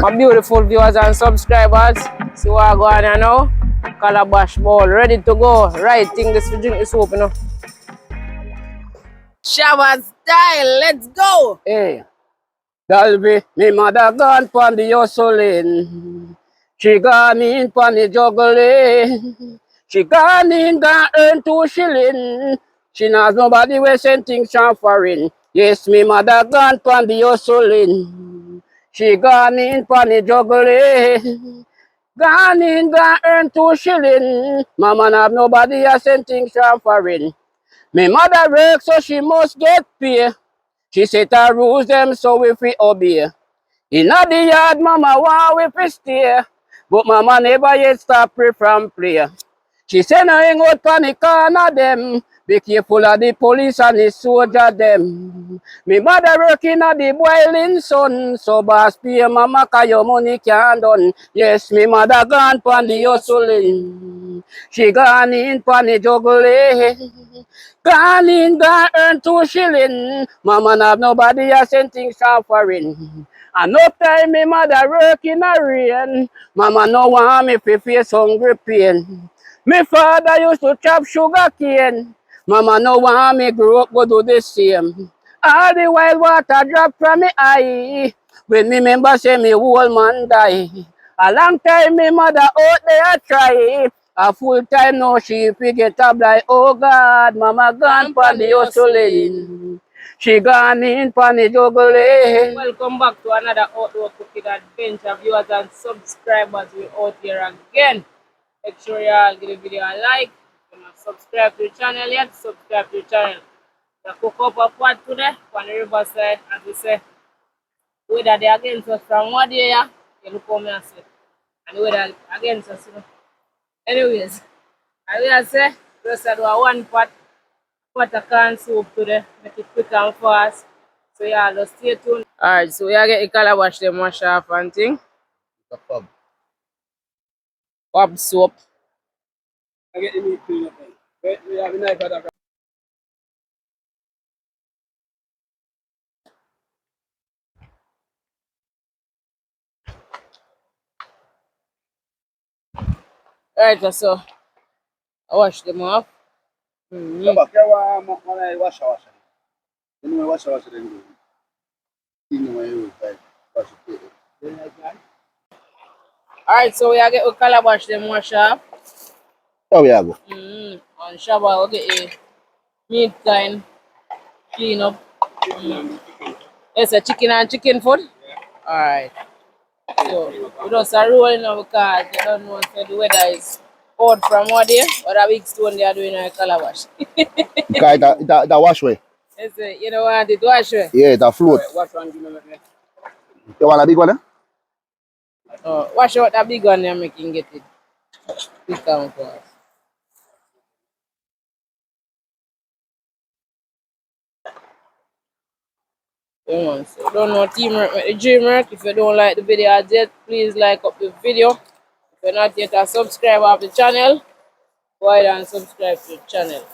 My beautiful viewers and subscribers, see what I go on here now. Calabash bowl ready to go. Right thing this to drink the soup, you know. Shower style, let's go. Hey, Dalby, me mother gone pon the hustling. She gone in pon the juggling. She gone in, gone earn 2 shilling. She knows nobody will send things from foreign. Yes, me mother gone pon the hustling. She gone in pon the juggling. Gone in, gone earn 2 shilling. Mama have nobody a send things from foreign. Me mother work so she must get pay. She set her rules them so if we obey. Inna the yard, mama want we fi stay, but mama never yet stop pray from play. She say no hang out pon the corner them, be careful of the police and the soldier them. Me mother working at the boiling sun, so boss pay mama 'cause your money can't done. Yes, me mother gone pon the hustling, she gone in pon the juggling. Gone in, gone earn 2 shilling. Mama have nobody a send things from foreign. And no time me mother work in a rain. Mama no want me fi face hungry pain. Me father used to chop sugar cane. Mama no want me grow up go do the same. All the while water drop from me eye. When me remember say me old man die. A long time me mother out there try. A full time now she get up like, oh God, mama gone pon the hustling. She gone in pon the juggling. Welcome back to another outdoor cooking adventure. Viewers and subscribers, we're out here again. Make sure you all give the video a like. If you're not subscribed to the channel yet, subscribe to the channel. We cook up a pot today on the riverside, as we say. Whether they against us from one day, yeah, you look how me and say. And whether against us, you know. Anyways, I will say, just do a one pot of corn soup today. Make it quick and fast. So yeah, just stay tuned. Alright, so we are getting calabash them wash off and thing. The pub. Pub soap. I get the meat clean up then. Wait, we have a knife at the Alright, so I wash them off. Come back here, wash. You know wash then. You know you wash it. Alright, so we are getting calabash them wash off. There we go. On Shabba, we get a meat kind clean up. It's a chicken and chicken food. Alright. So we just are rolling now because they don't know if the weather is hot from one day, but a big stone they are doing a calabash. Because that wash way. It's a, you know what it wash way? Yeah, that float. Wash one, give me. You want a big one, eh? Wash out that big one and making get it quick and fast. So don't know teamwork make the dream work. If you don't like the video as yet, please like up the video. If you're not yet a subscriber of the channel, go ahead and subscribe to the channel.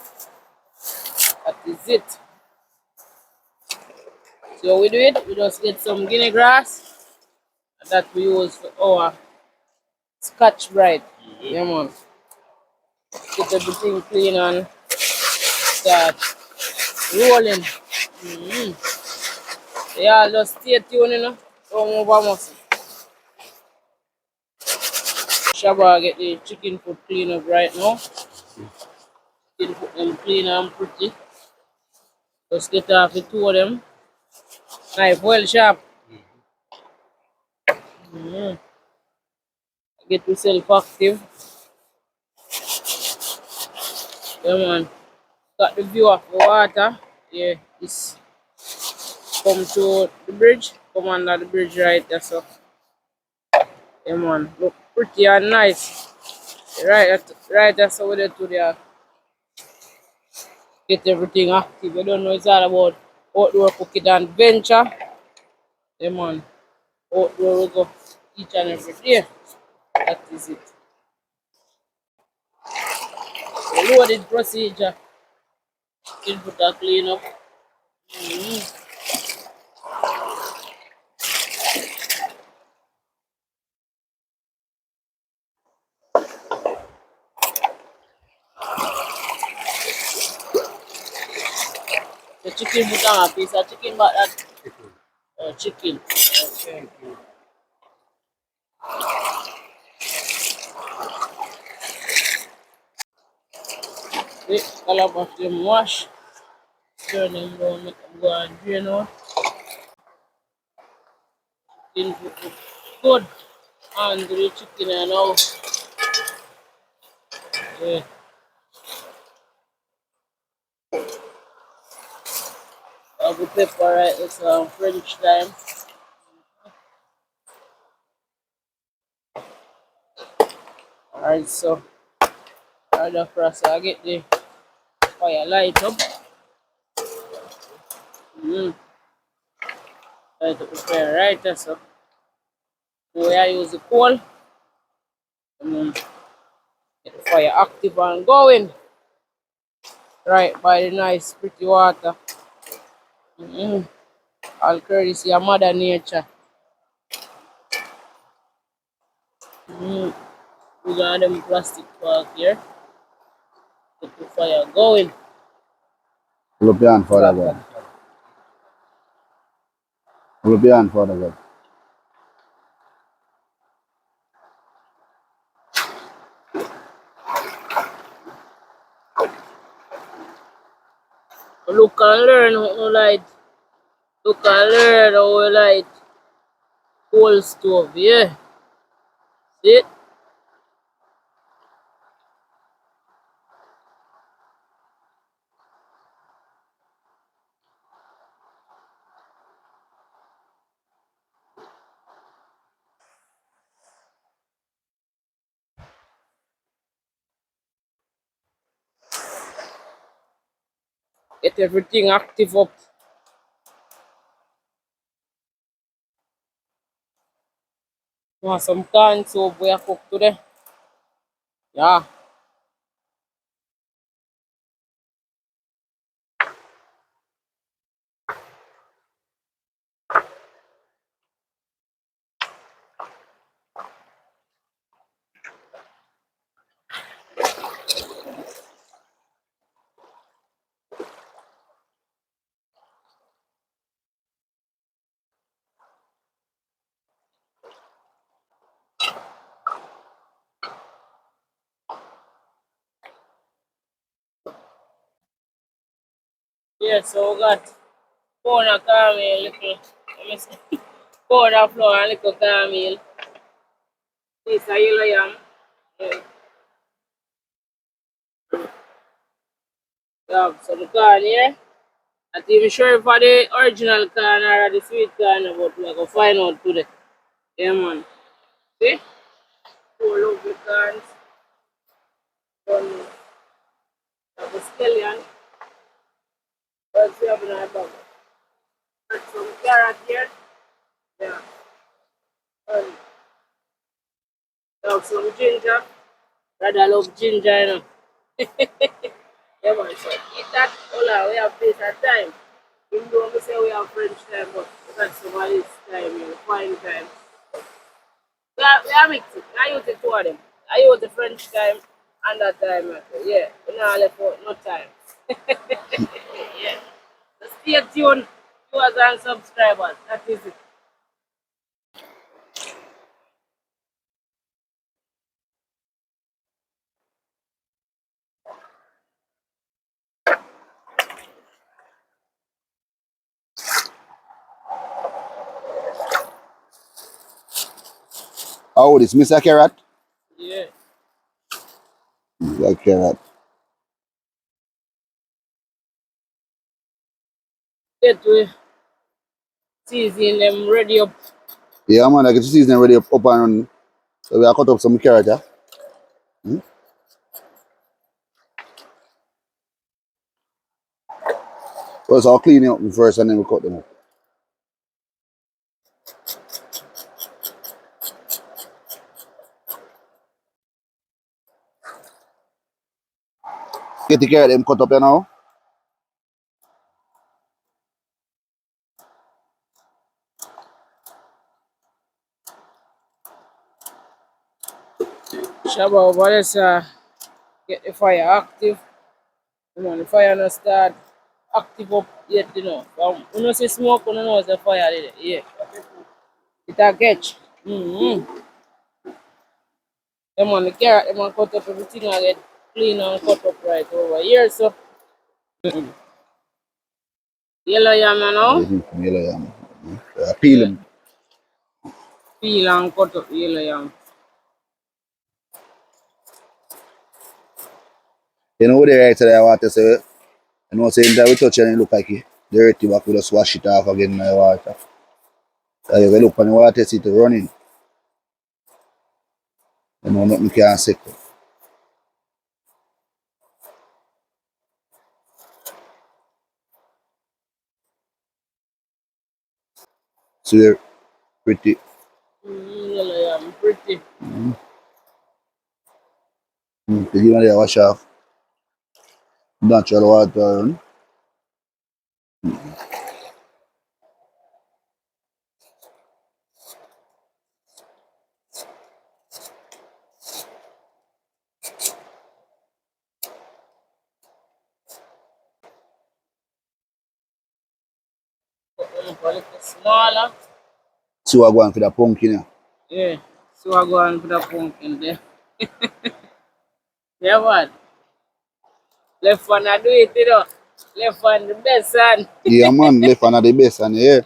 That is it. So we do it, we just get some guinea grass that we use for our scotch bride. Yeah man. Get everything clean and start rolling. Yeah, just stay tuned, you know. Don't move a muscle. Shabba get the chicken foot clean up right now. Chicken foot them clean and pretty. Just get off the two of them. Knife well sharp. Get yourself active. Yeah man. Got the view of the water. Yeah, this come to the bridge. Come under the bridge right there, so. Yeah man. Look pretty and nice. Right there, so we there to there. Get everything active. You don't know it's all about outdoor cooking and adventure. Yeah man. Outdoor we go each and every day. That is it. The loaded procedure. Input and clean up. The chicken put on a piece of chicken, but that chicken. Okay. The calabash them wash. Turn them down, make them go and drain out. Then put good and the chicken and now. Yeah. I'll be pepper right, it's French time. Alright, so I just press I get the fire light up. Light up the fire right so. So I use the coal and then get the fire active and going. Right by the nice pretty water. All courtesy of Mother Nature. We got them plastic park here. Get the fire going. Look behind for that God. Look behind for that God. Look and learn how to light. Look and learn how to light coal stove, yeah. See? Get everything active up. Want some corn soup we are cook today? Yeah. Yeah, so we got pound of caramel, little, let me see, pound of flour and little caramel. Piece of yellow yam. Yeah. Yeah, so the corn here. Not even sure if the original corn or the sweet corn, but we're going to find out today. Yeah, man. See? Four lovely corns. One of a scallion. What's we have in our bag? Got some carrot here. Yeah. And we have some ginger. Rather love ginger, you know. Yeah, man. So eat that. Hola, we have this at time. Even though we say we have French time, but that's Somali's time, you know, fine time. We are mixing. I use the two of them. I use the French time and that time. Yeah, we not left out no time. Yeah. So stay tuned, viewers and subscribers. That is it. Oh, this Mr. Carrot? Yeah. Mr. Carrot. Get to season them ready up. Yeah, man, I get to season ready up and running. So we are cut up some carrot, yeah? First, I'll clean it up first and then we cut them up. Get the carrot them cut up, you know? Shabba over this, get the fire active. You know, the fire not start active up. yet, you know. When you see smoke, you know it's a fire, yeah. It a catch. Mm-hmm. Them on the carrot, them on cut up everything and get clean and cut up right over here, so. Yellow yam, you know? Yellow yam. Peel Yeah. them. Peel and cut up yellow yam. You know what they right today I want to say? You know saying that we touch and it look like it dirty back, we just wash it off again in the water. So you look on the water, see it running. You know nothing can settle. So they're pretty. Yellow yam, pretty. You know they wash off natural water run. A little smaller. So I go on for the pumpkin. Yeah. So I go and put a pumpkin there. Yeah, what? Left one I do it, you know. Left one the best son. Yeah man, left one of the best and yeah.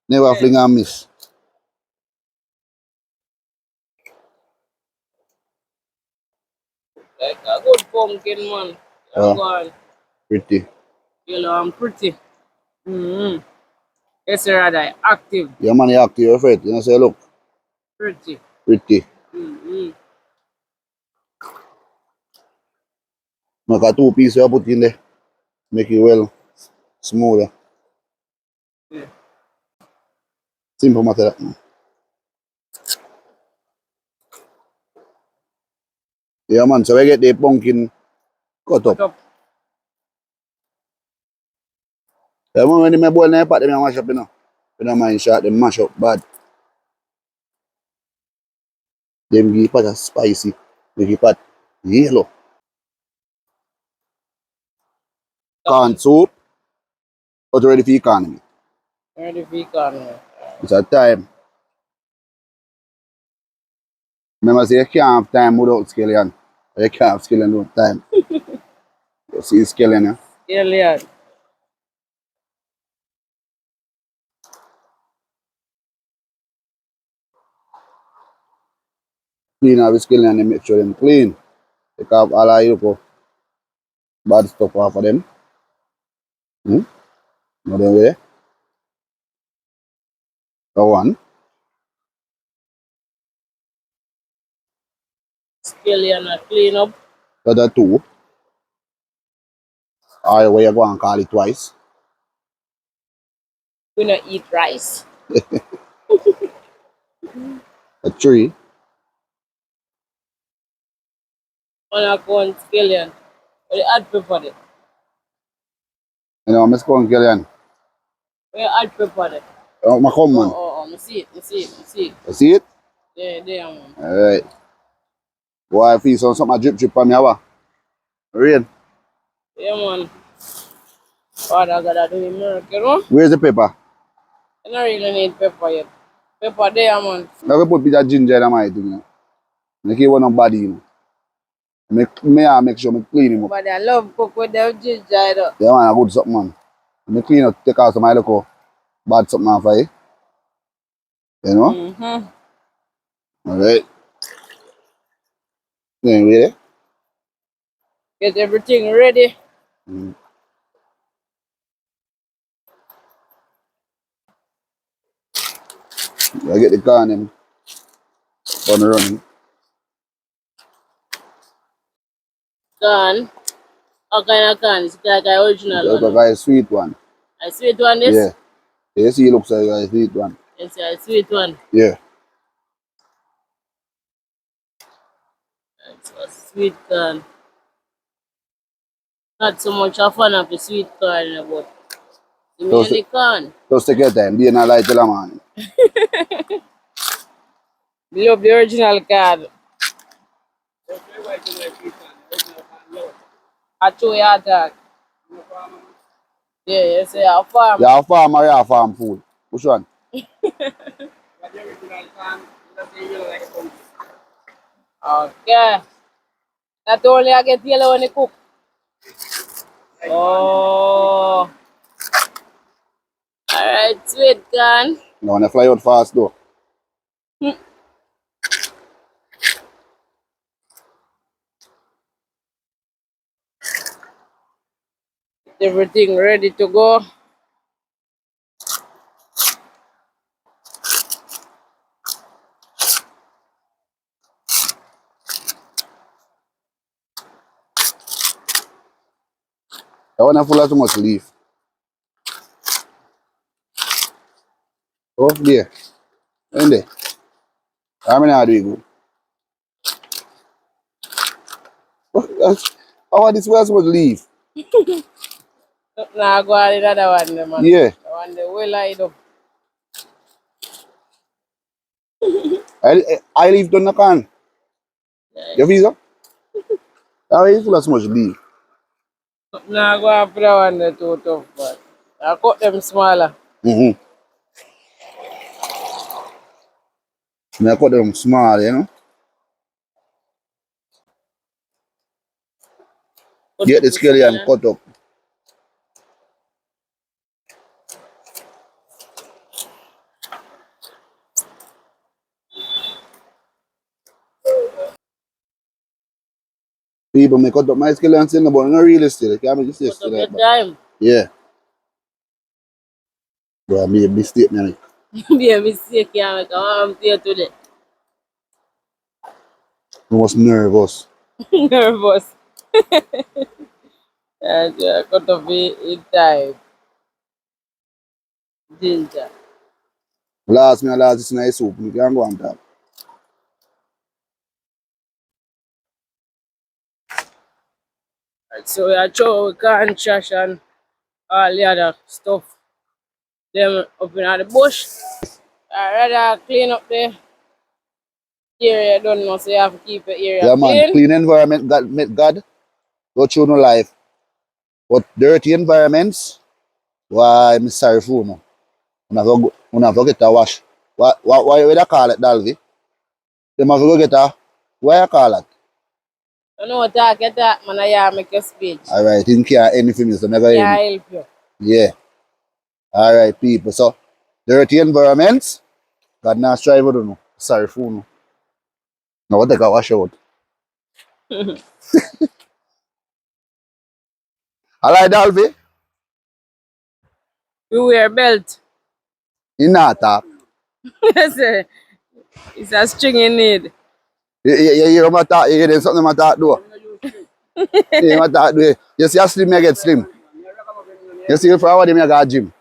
Never Yeah. fling and miss. Like a good pumpkin man. I'm Uh, going. pretty. Yellow and pretty. Mm-hmm. It's rather active. Yeah man, you active your faith. You know say look, Pretty. pretty. Mm-hmm. Make a 2 piece you put in there. Make it well smoother. Yeah. Simple matter that man. Yeah man, so we get the pumpkin cut Cut up. up. Yeah man, when they boil in the pot, they mash up, you know. You don't mind shot, they mash up bad. Them give pot a spicy. They give pot yellow. Corn Done. soup, but ready for economy. Ready for economy. It's a time. Remember say you can't have time without scallion. You can't have scallion without time. You see scallion, yeah? Alien. Clean out the scallion and make sure them clean. Take off all of you bad stuff off of them. Hmm? Another way. The one. Scallion and clean up. The other two. Or where you go and call it twice. We not eat rice. The three. On a corn scallion. We add pepper there. You know, Miss Corn Scallion. We add pepper there. My come man. I see it, I see it, I see it. You see it? There, man. Alright. Boy, I feel something drip on me, how? Rain. Yeah, man. Father God, I do a miracle, you know? Where's the pepper? I don't really need pepper yet. Pepper there, man. Now we put a bit of ginger in my thing, you know. Make it one of body, you know. Make sure I clean him up. But I love cook with the ginger, though. Yeah, man, I good something, man. I clean up, take out some of my little bad something off of it. You know? Mm-hmm. Alright. Then ready? Get everything ready. Mm. I get the car and them on the running. Can. All kind of can. It's like an original Look one. like a sweet one. A sweet one, this? Yeah. You see, it looks like a sweet one. It's a sweet one. Yeah. It's a sweet corn. Not so much of fun of the sweet corn, but give me Just, any corn. just take your time. Be in a light till the morning. Love the original corn. I show you that. Yeah, you say a farm. You have farm or you have farm food? Which one? Okay. That only I get yellow when you cook. Oh. Alright, sweet corn. You want to fly out fast though. Everything ready to go. I want to full of too much leaf. Oh, there. In there. How many are doing good? How are this way so much leaf? Now go on the other one, man. Yeah. The one the way light up. I leaf done the can. Your visa? How are you full of so much leaf? Now go on for the one the too tough, but I cut them smaller. Mm-hmm. I cut them small, you know. Cut Get up the the skelly and scallion. cut up. People may cut up my skelly and say no, but not really still. Can't make it Cut still up like your that. time. Yeah. Bro, I made a mistake, man. Be a mistake, yeah, make I'm here today. I was nervous. Nervous. And cut up in time. Ginger. Last me and last is nice soup. You can't go on top. Right, so we are throw we can trash and all the other stuff. Them up in the bush. I rather clean up the area done now, so you have to keep the area Yeah, man. clean. Clean environment, God, make God. Go through no life. But dirty environments, why, I'm sorry for you. Una have to get a wash. Why would I call it, Dalvi? They must go get a, why I call it? You know what talk you talk, man, I make your speech. Alright, in care anything is never hear me. Yeah, help you. Yeah. Alright, people. So, dirty environments, God not strive with you. Sorry for you. Now what take a wash out. Alright, Dalvi, You wear belt. in that talk. It's a string you need. You hear my talk, you hear something my talk do. You hear my talk do. You see how slim I get slim. You see if I want him I got gym.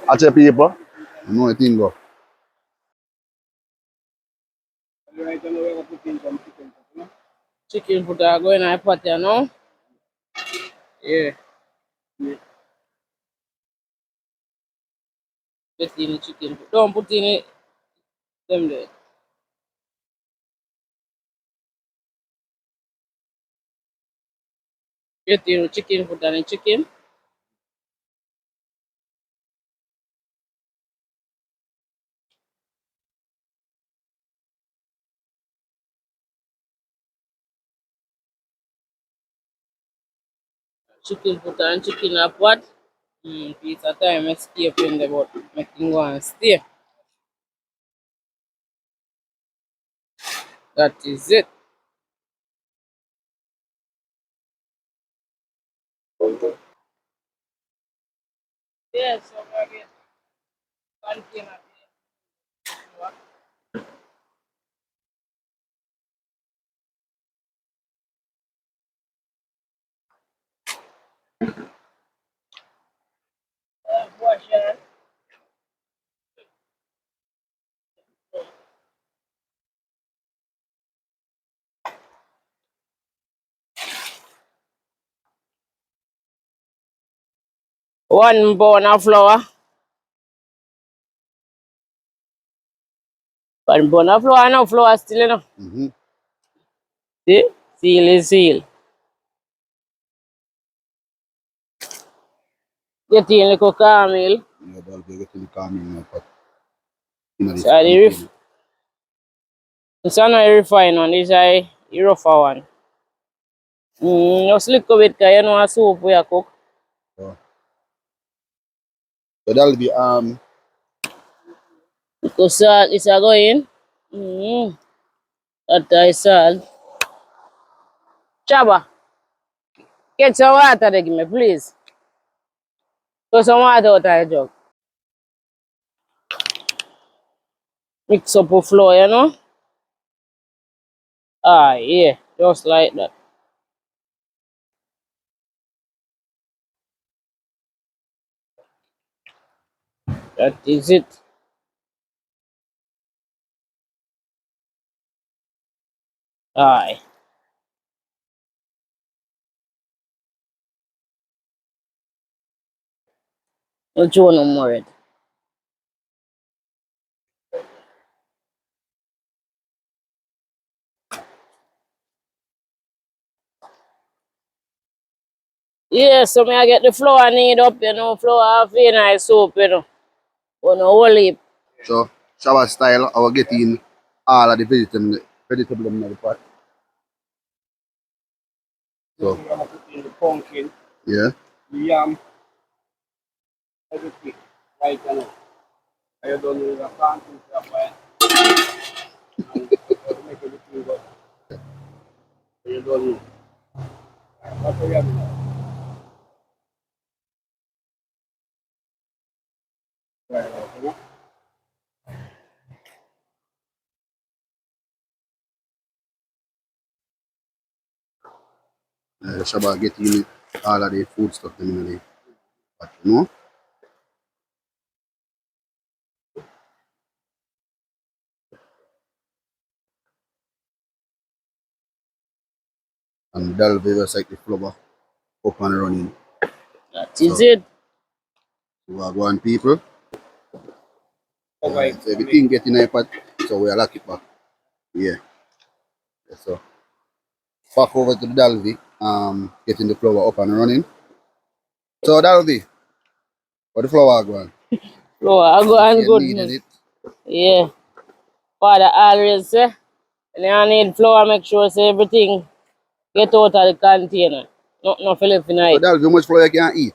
I tell people, I know the thing go. Chicken foot are going in a pot, you know? Yeah. Get in the chicken foot. Don't put in it. Them there. Get in the chicken foot and the chicken. Chicken foot and chicken a pot. Piece of time escape in the but making one stay. That is it. Yeah, so we get container. Wash it. One bone of flour. One bone of flour, no flour still, you know. Mm-hmm. See? Steel is seal. Get in little caramel. Yeah, that'll be getting the calm in my pot. You know, So this the container. this one I refine one, this is a rougher one. Just little bit because you know a soup we are cook. So, so that'll be Because salt is a going. That is salt. Chaba, get some water there, give me, please. Put some water out of the jug. Mix up with flour, you know. Ah, yeah, just like that. That is it. Aye. Don't you want no more? Yeah, so me I get the flour need up, you know, flour half in nice soup, you know. But no whole heap. so shower style. I will get in all of the vegetable in the pot. So I'm gonna put in the pumpkin, yeah. the yam, everything. Right, you know. I don't know the planting stuff, and make everything good. You don't know. What do you have now? Right, you know. Shaba get in all of the food stuff in the pot, you know. And that'll be just like the flour up and running. That is So it. we are going people. Okay. So everything get in the pot, so we are lock it back. Yeah. So back over to the Dalby, getting the flour up and running. So Dalby, what the flour going? Flour, I go If and you good, needing man. it, Yeah. Father always say, when you need flour, make sure say everything get out of the container. Not fill it in so it. Dalby, how much flour you can eat?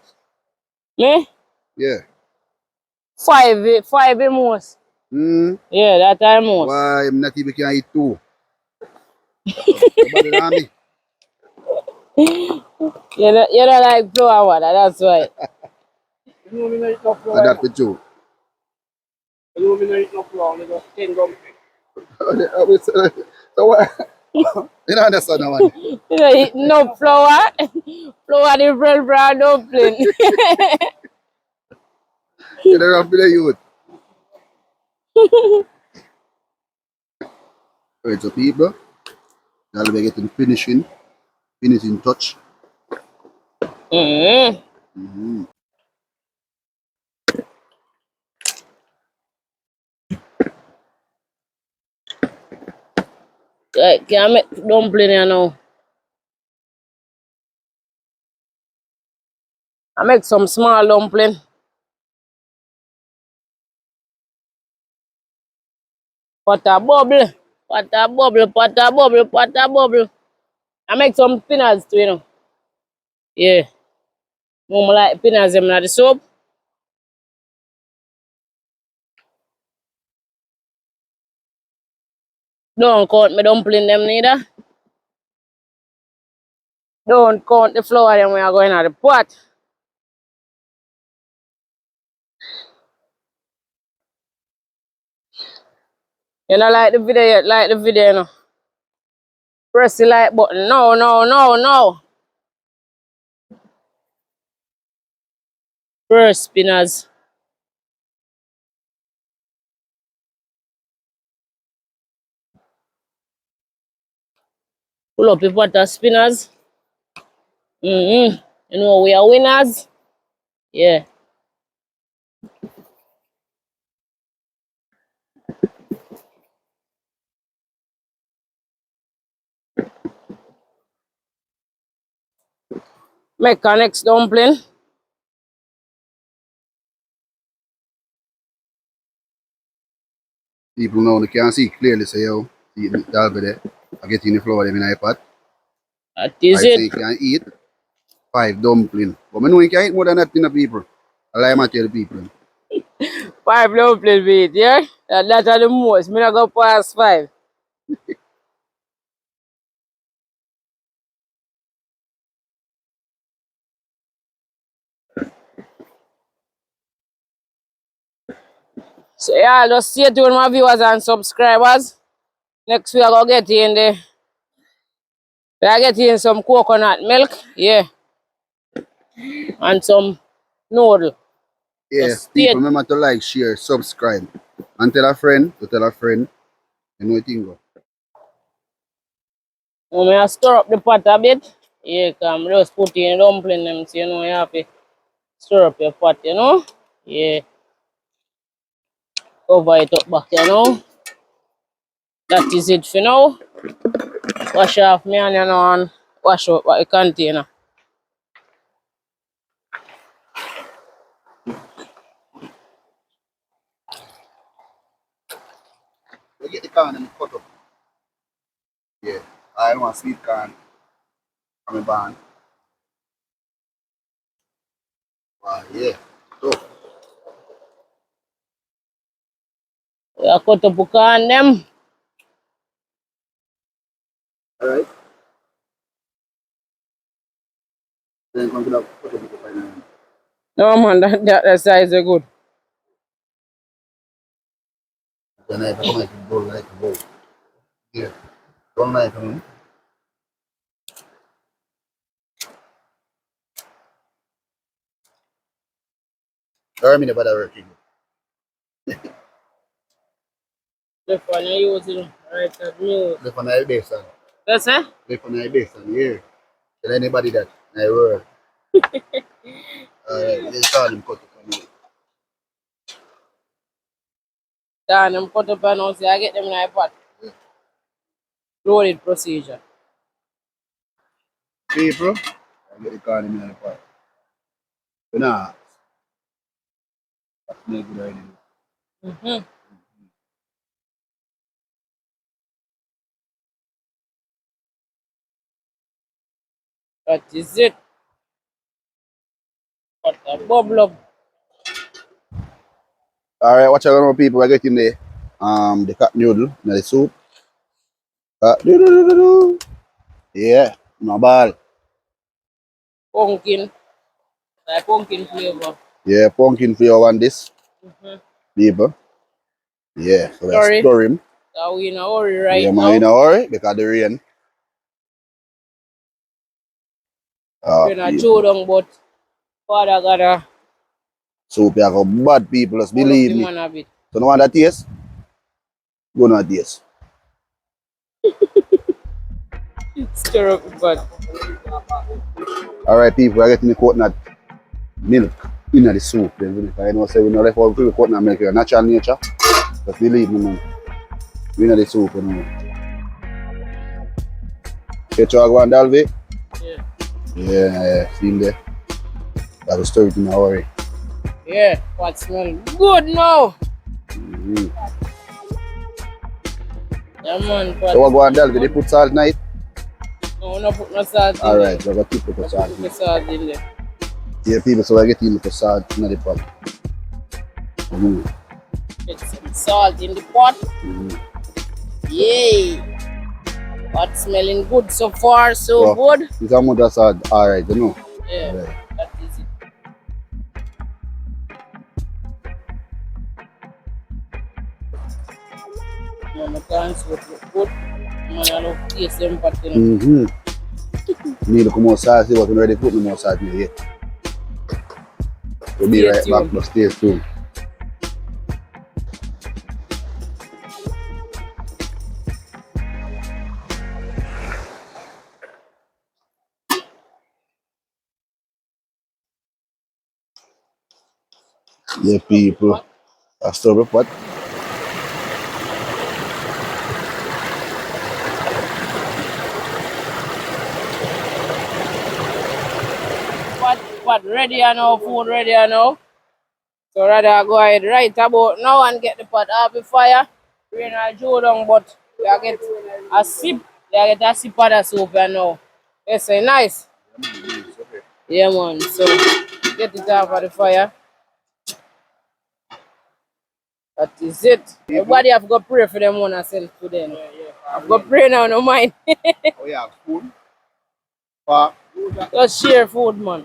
Me? Yeah. Five the most. Hmm. Yeah, that time most. Why I'm not even can eat two? You better than me. You don't like flour water, that's why. You know me not eat no And flour, you that's know. the two. You know me not eat no flour, only just 10 dumplings. So what? You don't understand that one. You don't eat no flour. Flour different from dumpling. You don't have to the youth. Right, so people, that'll be getting finishing touch. mm Mm-hmm. Can I make dumpling you know? I make some small dumpling. Pot a bubble. Pot a bubble, pot a bubble, pot a bubble. I make some pinners too, you know. Yeah. Mom like pinners them in the soup. Don't count me dumpling them neither. Don't count the flour them when I go in the pot. You know like the video yet, like the video, you know. Press the like button. No, no, no, no. First spinners. Pull up your pot of spinners. You know we are winners. Yeah. Make our next dumpling. People now they can see clearly, so yo, eat the dalby there. I get in the flour them in the pot. That is I say it. you can eat 5 dumplings. But I know you can eat more than that in the people. I like to tell the people. 5 dumpling beat, yeah? That's the most. Me not go past 5. So yeah, just stay tuned my viewers and subscribers. Next we are gonna get in some coconut milk, yeah, and some noodle. Yeah, Just stay. people remember to like, share, subscribe. And tell a friend to tell a friend. You know what you go. When I stir up the pot a bit, yeah, come just put in dumpling them, so you know you have to stir up your pot, you know? Yeah, cover it up back, you know? That is it for now. Wash off me onion and wash out the container. We get the corn and cut up. Yeah. I want sweet corn from a barn. Yeah. So, I cut up the corn them. alright. Then come to the cut up the final. No man, that size is good. Then I come like a bowl, like a bowl. Yeah. Don't like them. I mean about that working. The one you using right at me. Live on the base on. That's it? Live on the base on here. Tell anybody that I work. They call him cut up on you. Then I'm cut up and also I get them in my pot. Loaded procedure. People, I get the call him in the pot. But nah, that's not good idea. Mm-hmm. That is it. Got a bubble up. Alright, watch out people, I get in the cut noodle, the soup. Doo-doo-doo-doo-doo. Yeah, no ball. Pumpkin. Like pumpkin flavor. Yeah, pumpkin flavor on this, Mm-hmm. people. Yeah, so let's Sorry. store him. So we in a hurry right Yeah, man, now. in a hurry because the rain. We're not chew down, but Father gotta Soup, you have bad people, just hold up believe the me. man a bit. So no want that taste? Go no taste. Stir up the pot. Alright, people, I get in the coconut milk in the soup. I know say we no left out the coconut milk here, natural nature. Just believe me, man. We in the soup, you know. Get your go and Dalby? Yeah. Yeah, see him there. Got to stir it in a hurry. Yeah, pot smell good now. Mm-hmm. Yeah man, pot. So what go and Dalby? They put salt in it? No, no put no salt in Alright, there. so I got to put salt Put in the it. salt in there. Yeah, people, so I get in the salt in the pot. Mm-hmm. Get some salt in the pot. Mm-hmm. Yay! Pot smelling good so far, so So, good. it's a mother salt. Alright, you know. Yeah, Alright. that is it. Mama can't look good. Man, I love taste them pot, you know. Mm-hmm. Need to come outside, see what we're ready to put them outside here. We'll be Stay right back, tuned. but stay tuned. Yeah, people. I stir up what? pot ready now, food ready now. So rather go ahead right about now and get the pot off the fire. Rain or Joe down, but we are get a sip. We are get a sip of the soup now. Yes, so nice. Yeah, man. So get it off of the fire. That is it. Everybody have got pray for them one self today. No? I've got pray now, no mind. Oh yeah, spoon. Fork. Just share food, man.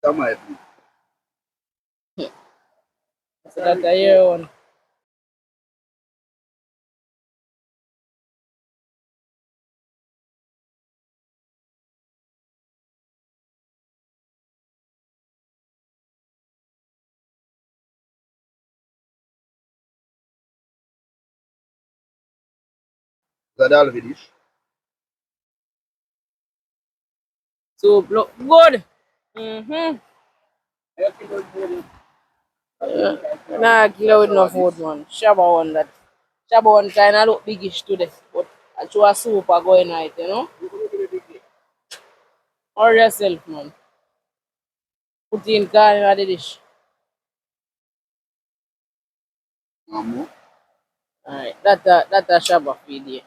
Tomato. So that's a year one. That all finish. Soup look good. Nah, killer with no food, man. Shabba one that. Shabba one kind of look biggish today, but I show a soup are going night, you know. Or yourself, man. Put in can in the dish. Mamu. Alright, that a shabba feed here.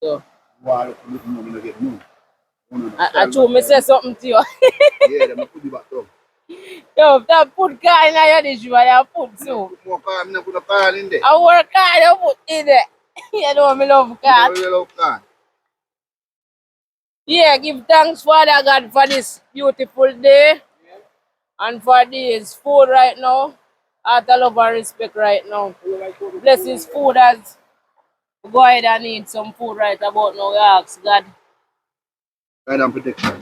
So Wow, look, no get no. I told me say something to you. Yeah, them put the back down. Yo, if that put can in your dish, you want put soup. Put more can, put a can in there. I work hard, you put in there. You know me love can. You love can. Yeah, give thanks Father God for this beautiful day and for this food right now. Out of love and respect right now. Bless his food as we go ahead and eat some food right about now. We ask God Guide and protection.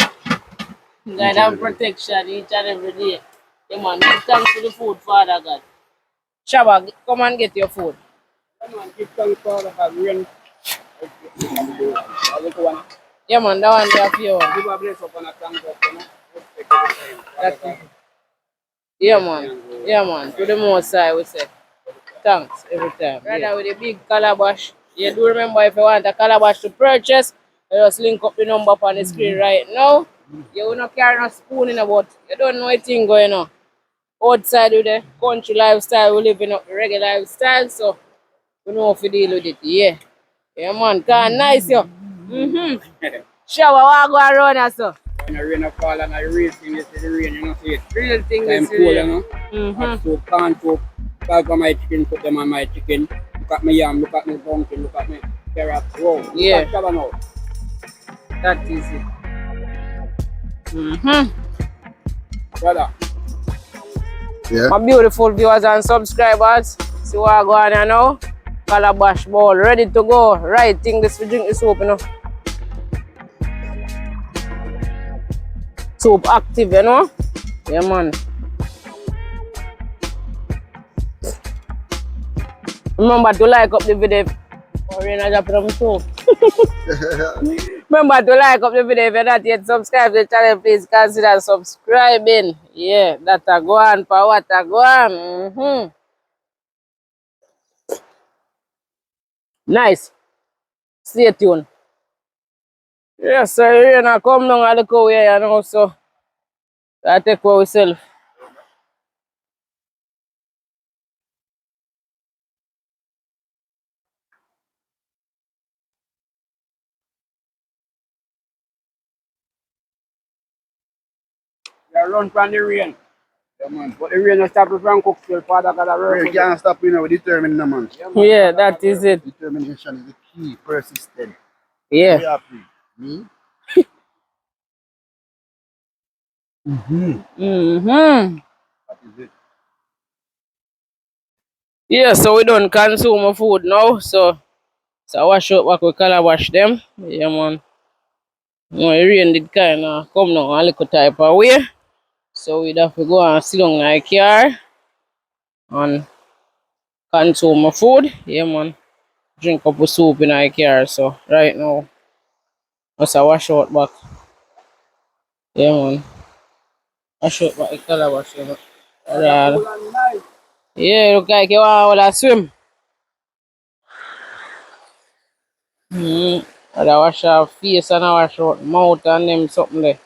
guide and protection each and every day. Yeah, man, give thanks for the food, Father God. Shabba, come and get your food. Give thanks for the rain. Yeah, man, that one there for you. Give a bless upon a thank God, you know. That's it. Yeah, man. Yeah, man. To the most side, we say thanks every time. Rather with a big calabash. You do remember if you want a calabash to purchase, you just link up the number up on the screen right now. You will not carry no spoon in about. You don't know anything going on. Outside with the country lifestyle, we living up the regular lifestyle, so we know how to deal with it. Yeah. Yeah, man. Can nice, yo. Shower, what go around here, so? When the rain fall and the real thing is the rain, you know, see it. Real thing Time is cool, real. you know. Hot soup, corn soup. Bag of my chicken, put them on my chicken. Look at my yam, look at my pumpkin, look at my carrot. Whoa, Yeah. look at Shabba now. That is it. Brother. Yeah. My beautiful viewers and subscribers, see what I go on here now. Calabash bowl ready to go. Right thing this we drink the soup, you know. Soup active, you know. Yeah, man. Remember to like up the video. Oh, Rena just put on soup. Remember to like up the video if you're not yet subscribed to the channel. Please consider subscribing. Yeah, that a go on for what a go on. Nice. Stay tuned. Yes, sir. You're gonna come down and look away, you know, so I take for myself. You run from the rain. Yeah, man. But the rain will stop you from cook still. Father God, I work We with you. can't stop, you know, we're determined, no, man. Yeah, that is it. Determination is the key, persistent. Yeah. We happy. Me? That is it. Yeah, so we don't consume food now, so I wash up back with calabash them. Yeah, man. No, the rain did kind of come now a little type of way. So we'd have to go and sit down in the car and consume food. Yeah, man. Drink up of soup in the car. So right now, just wash out back. Yeah, man. Wash out back the calabash. Yeah, man. Yeah, look like you want to swim. I wash our face and I wash out mouth and them something there.